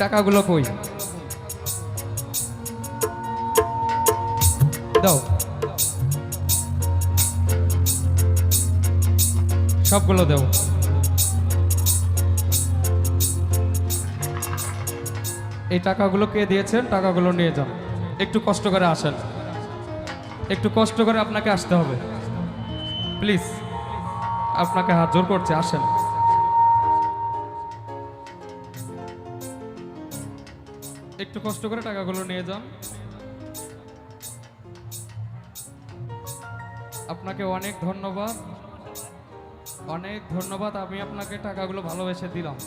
টাকাগুলো কই দাও, সবগুলো দাও। এই টাকাগুলো কে দিয়েছেন? টাকাগুলো নিয়ে যান। একটু কষ্ট করে আসেন, একটু কষ্ট করে আপনাকে আসতে হবে। প্লিজ, আপনাকে হাত জোর করছে, আসেন। একটু কষ্ট করে টাকাগুলো নিয়ে যান। আপনাকে অনেক ধন্যবাদ, অনেক ধন্যবাদ। আমি আপনাকে টাকাগুলো ভালোবেসে দিলাম,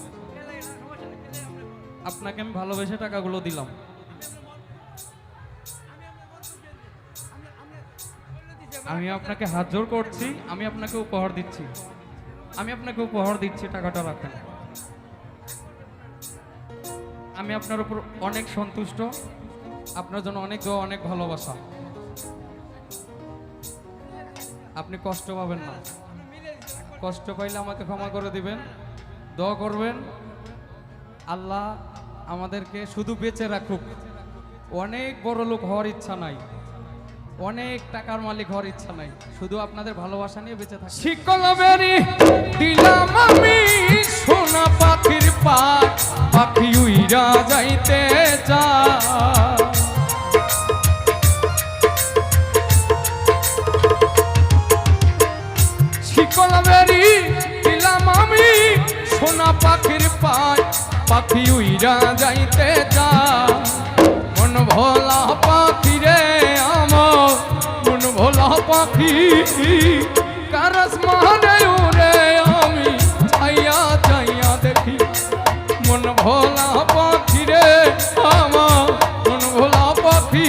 আপনাকে আমি ভালোবেসে টাকাগুলো দিলাম। আমি আপনাকে হাত জোর করছি, আমি আপনাকে উপহার দিচ্ছি, আমি আপনাকে উপহার দিচ্ছি। টাকাটা রাখেন। আমি আপনার উপর অনেক সন্তুষ্ট, আপনার জন্য অনেক দোয়া, অনেক ভালোবাসা। আপনি কষ্ট পাবেন না, কষ্ট পাইলে আমাকে ক্ষমা করে দিবেন, দোয়া করবেন আল্লাহ আমাদেরকে শুধু বেঁচে রাখুক। অনেক বড় লোক হওয়ার ইচ্ছা নাই, অনেক টাকার মালিক হওয়ার ইচ্ছা নাই, শুধু আপনাদের ভালোবাসা নিয়ে বেঁচে থাকি। শিকলবেরি দিলাম আমি সোনা পাখির পাখ, পাখি উইরা যাইতে চায়। শিকলবেরি দিলাম আমি সোনা পাখির পাখ, পাখি উইরা যাইতে চায়। মন ভোলা পাখি রে আমার, মন ভোলা পাখি কারস মানে উড়ে আমি চাইয়া চাইয়া দেখি। মন ভোলা পাখি রে আমার, মন ভোলা পাখি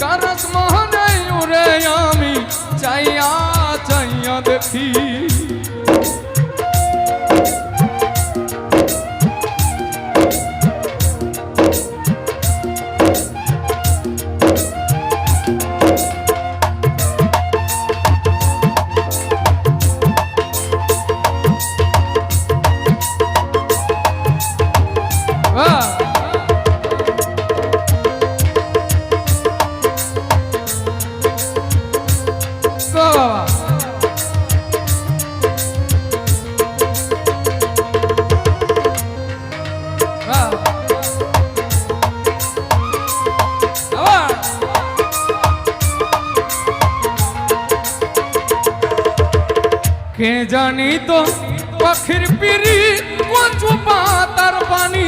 কারস মানে উড়ে আমি চাইয়া চাইয়া দেখি। কে জানি তো পাখির পিড়ি কচু পাতার পানি,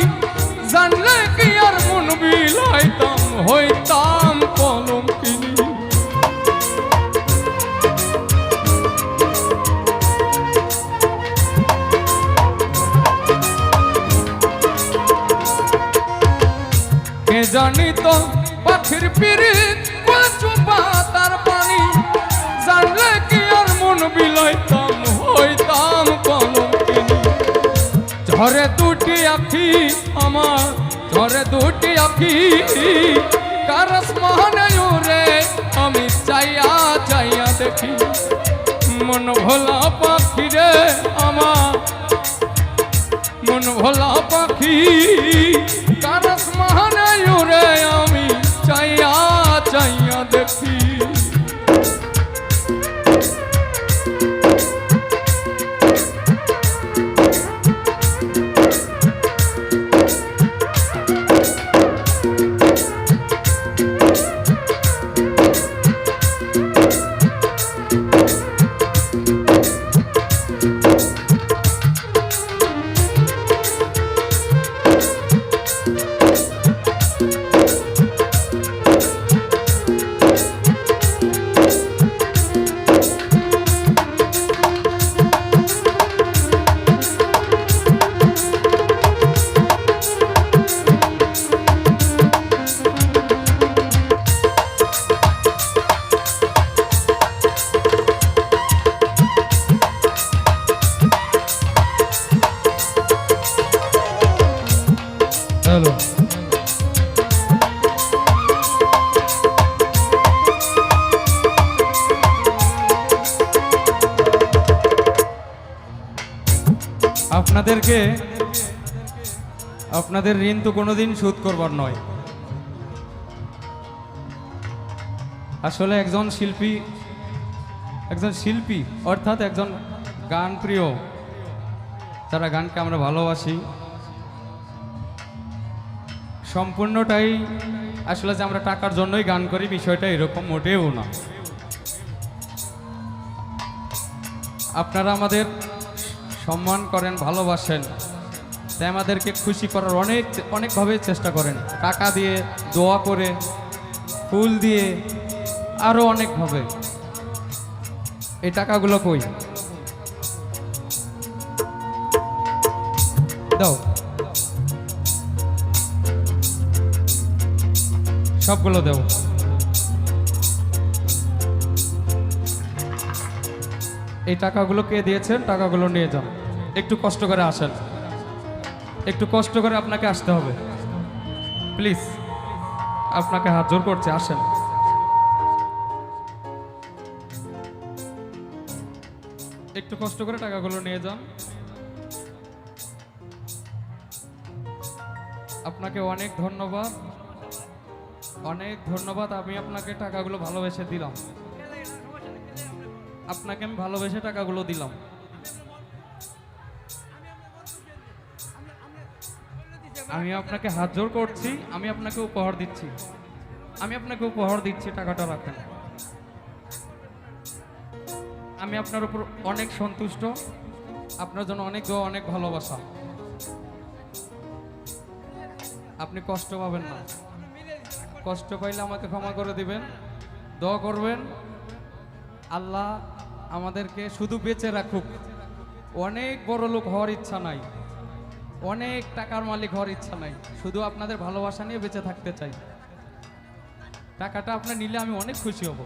জানলে কি আর মন বিলাইতাম হইতাম কলঙ্কিনী। কে জানি তো পাখির পিড়ি কচু পাতার পানি, জানলে কি আর মন বিলাইতাম হইতাম কলঙ্কিনী। ঝরে দুটি আখি আমার, ঝরে দুটি আখি কারস মানে রে আমি চাইয়া চাইয়া দেখি। মন ভোলা পাখি রে আমার, মন ভোলা পাখি কারস মানে রে আমি চাইয়া চাইয়া দেখি। হ্যালো, আপনাদেরকে আপনাদের ঋণ তো কোনোদিন শোধ করবার নয়। আসলে একজন শিল্পী অর্থাৎ একজন গান প্রিয়, যারা গানকে আমরা ভালোবাসি, সম্পূর্ণটাই আসলে যে আমরা টাকার জন্যই গান করি বিষয়টা এরকম মোটেও না। আপনারা আমাদের সম্মান করেন, ভালোবাসেন, তাই আমাদেরকে খুশি করার অনেকভাবে চেষ্টা করেন, টাকা দিয়ে, দোয়া করে, ফুল দিয়ে, আরো অনেকভাবে। এই টাকাগুলো কই দাও, সবগুলো দেও। এই টাকাগুলো কে দিয়েছেন? টাকাগুলো নিয়ে যান, একটু কষ্ট করে আসেন, একটু কষ্ট করে আপনাকে আসতে হবে, প্লিজ, আপনাকে হাত জোর করছে, আসেন। একটু কষ্ট করে টাকাগুলো নিয়ে যান। আপনাকে অনেক ধন্যবাদ, অনেক ধন্যবাদ। আমি আপনাকে টাকাগুলো ভালোবেসে দিলাম, আপনাকে আমি ভালোবেসে টাকাগুলো দিলাম। আমি আপনাকে হাত জোর করছি, আমি আপনাকে উপহার দিচ্ছি, টাকাটা রাখেন। আমি আপনার উপর অনেক সন্তুষ্ট, আপনার জন্য অনেক দোয়া, অনেক ভালোবাসা। আপনি কষ্ট পাবেন না, কষ্ট পাইলে আমাকে ক্ষমা করে দিবেন, দোয়া করবেন আল্লাহ আমাদেরকে শুধু বেঁচে রাখুক। অনেক বড় লোক হওয়ার ইচ্ছা নাই, অনেক টাকার মালিক হওয়ার ইচ্ছা নাই, শুধু আপনাদের ভালোবাসা নিয়ে বেঁচে থাকতে চাই। টাকাটা আপনি নিলে আমি অনেক খুশি হব।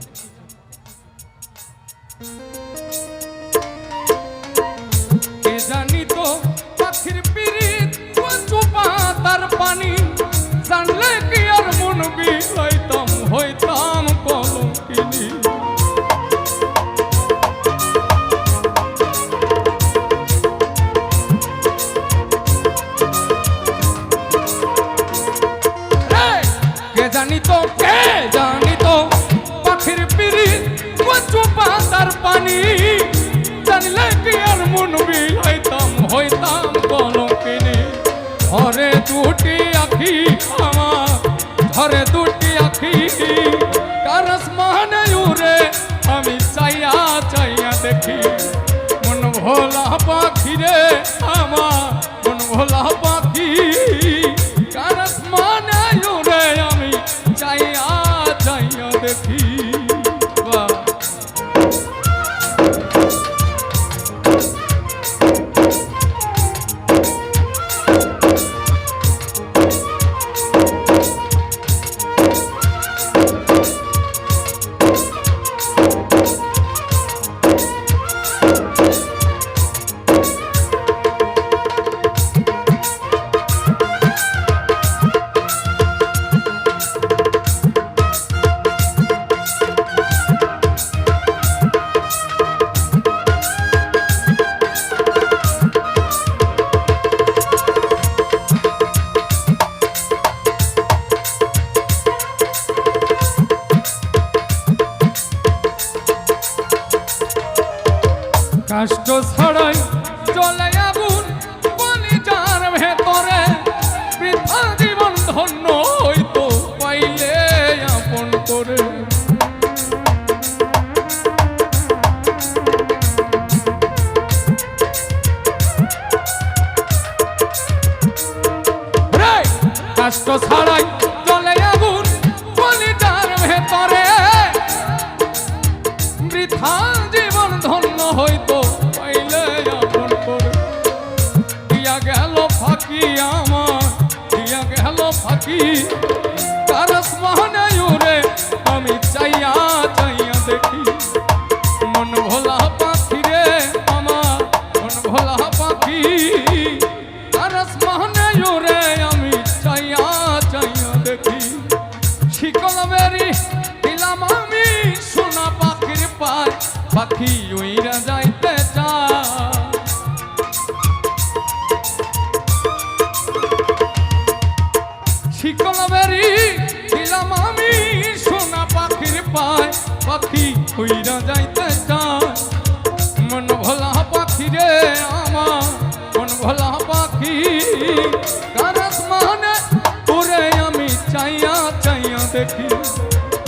কে জানি তো পাখির পিরিত কচু পাতার পানি, জানলে কি আর মন বিলাইতাম, হইতাম কলঙ্কিনী। কে জানি তো পাখির পিরিত কচু পাতার পানি, জানলে কি আর মন বিলাইতাম, হইতাম কলঙ্কিনী। ধরে দুটি আখি আমার, ধরে দুটি আখি, কারস মানে উড়ে আমি চাইয়া চাইয়া দেখি। মন ভোলা পাখি রে আমার, মন ভোলা পাখি, কারস মানে উড়ে আমি চাইয়া চাইয়া দেখি। কষ্ট ছড়াই চলে আগুন কলিজার ভেতরে, বৃথা জীবন ধন্য হইতো পাইলে আপন করে। কষ্ট ছড়াই চলে আগুন কলিজার ভেতরে, বৃথা জীবন ধন্য হইতো পাইলে আপন করে। দিয়া গেল ফাঁকি আমার, দিয়া গেল ফাঁকি, কারস মানে উড়ে আমি চাইয়া চাইয়া দেখি। মন ভোলা পাখি রে আমার, মন ভোলা পাখি, কারস মানে উড়ে আমি চাইয়া চাইয়া দেখি। শিকল বেরি দিলাম আমি সোনা পাখির পায়, পাখি উইরা যাইতে চায়। উইরা যাইতে চায় মন ভোলা পাখি রে আমার মন ভোলা পাখি কার আসমানে উড়ে আমি চাইয়া চাইয়া দেখি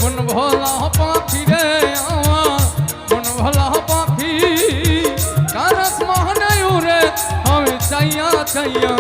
মন ভোলা পাখি রে আমার মন ভোলা পাখি কার আসমানে উড়ে আমি চাইয়া চাইয়া